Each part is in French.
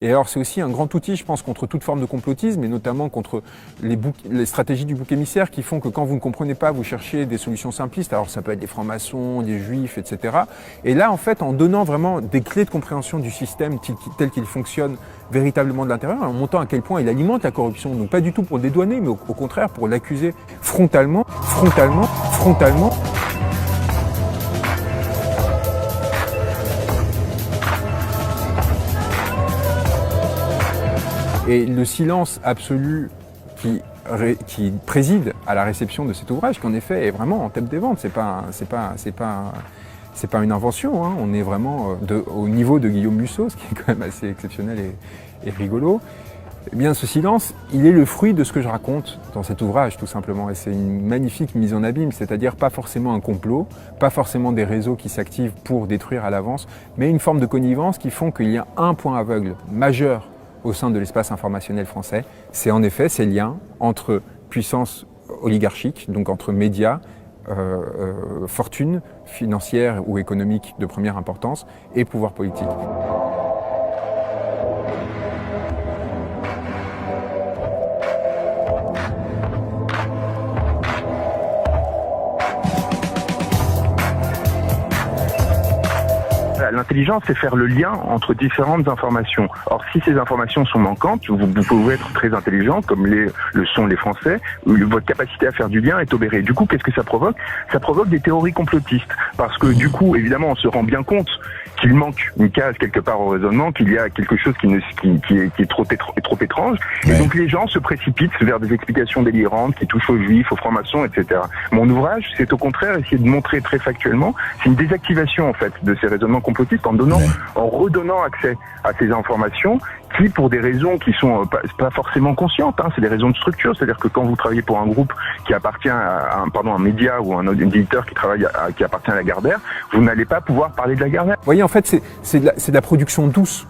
Et alors c'est aussi un grand outil, je pense, contre toute forme de complotisme, et notamment contre les stratégies du bouc émissaire qui font que quand vous ne comprenez pas, vous cherchez des solutions simplistes. Alors ça peut être des francs-maçons, des juifs, etc. Et là, en fait, en donnant vraiment des clés de compréhension du système tel qu'il fonctionne véritablement de l'intérieur, en montrant à quel point il alimente la corruption, donc pas du tout pour le dédouaner, mais au contraire pour l'accuser frontalement. Et le silence absolu qui préside à la réception de cet ouvrage, qui en effet est vraiment en tête des ventes, c'est pas une invention, hein. On est vraiment au niveau de Guillaume Musso, ce qui est quand même assez exceptionnel et rigolo. Eh bien, ce silence, il est le fruit de ce que je raconte dans cet ouvrage, tout simplement. Et c'est une magnifique mise en abîme, c'est-à-dire pas forcément un complot, pas forcément des réseaux qui s'activent pour détruire à l'avance, mais une forme de connivence qui font qu'il y a un point aveugle majeur au sein de l'espace informationnel français. C'est en effet ces liens entre puissance oligarchique, donc entre médias, fortune financière ou économique de première importance, et pouvoir politique. L'intelligence, c'est faire le lien entre différentes informations. Or, si ces informations sont manquantes, vous pouvez être très intelligent, comme le sont les Français, votre capacité à faire du lien est obérée. Du coup, qu'est-ce que ça provoque? Ça provoque des théories complotistes. Parce que du coup, évidemment, on se rend bien compte qu'il manque une case quelque part au raisonnement, qu'il y a quelque chose qui est trop étrange. Ouais. Et donc les gens se précipitent vers des explications délirantes qui touchent aux juifs, aux francs-maçons, etc. Mon ouvrage, c'est au contraire essayer de montrer très factuellement, c'est une désactivation en fait de ces raisonnements complotistes en redonnant accès à ces informations qui, pour des raisons qui sont pas forcément conscientes, hein, c'est des raisons de structure, c'est-à-dire que quand vous travaillez pour un groupe qui appartient à un média ou un éditeur qui appartient à Lagardère, vous n'allez pas pouvoir parler de Lagardère. Vous voyez, en fait, c'est de la production douce.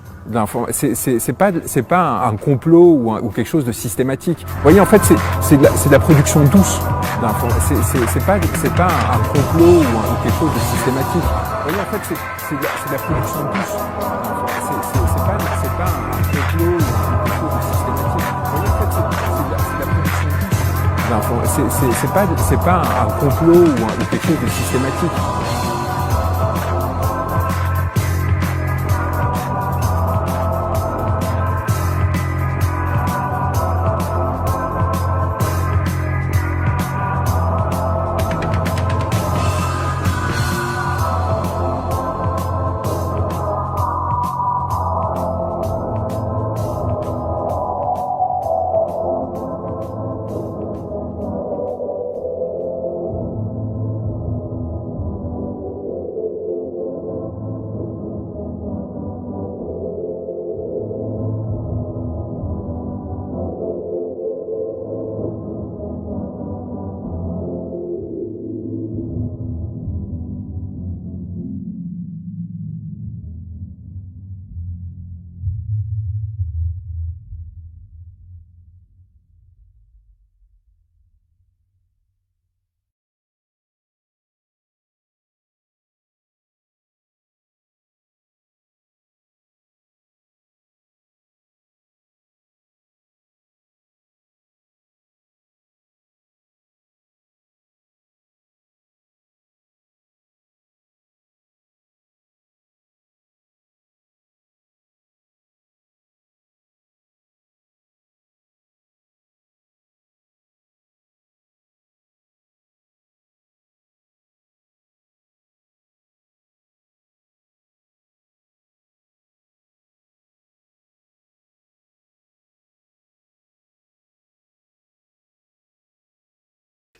C'est pas un complot ou quelque chose de systématique. Vous voyez, en fait, c'est de la production douce. C'est pas un complot ou quelque chose de systématique. Vous voyez, en fait, c'est de la production douce. C'est pas un complot ou quelque chose de systématique. Vous voyez, en fait, c'est de la production douce. C'est pas un complot ou quelque chose de systématique.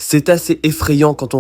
C'est assez effrayant quand on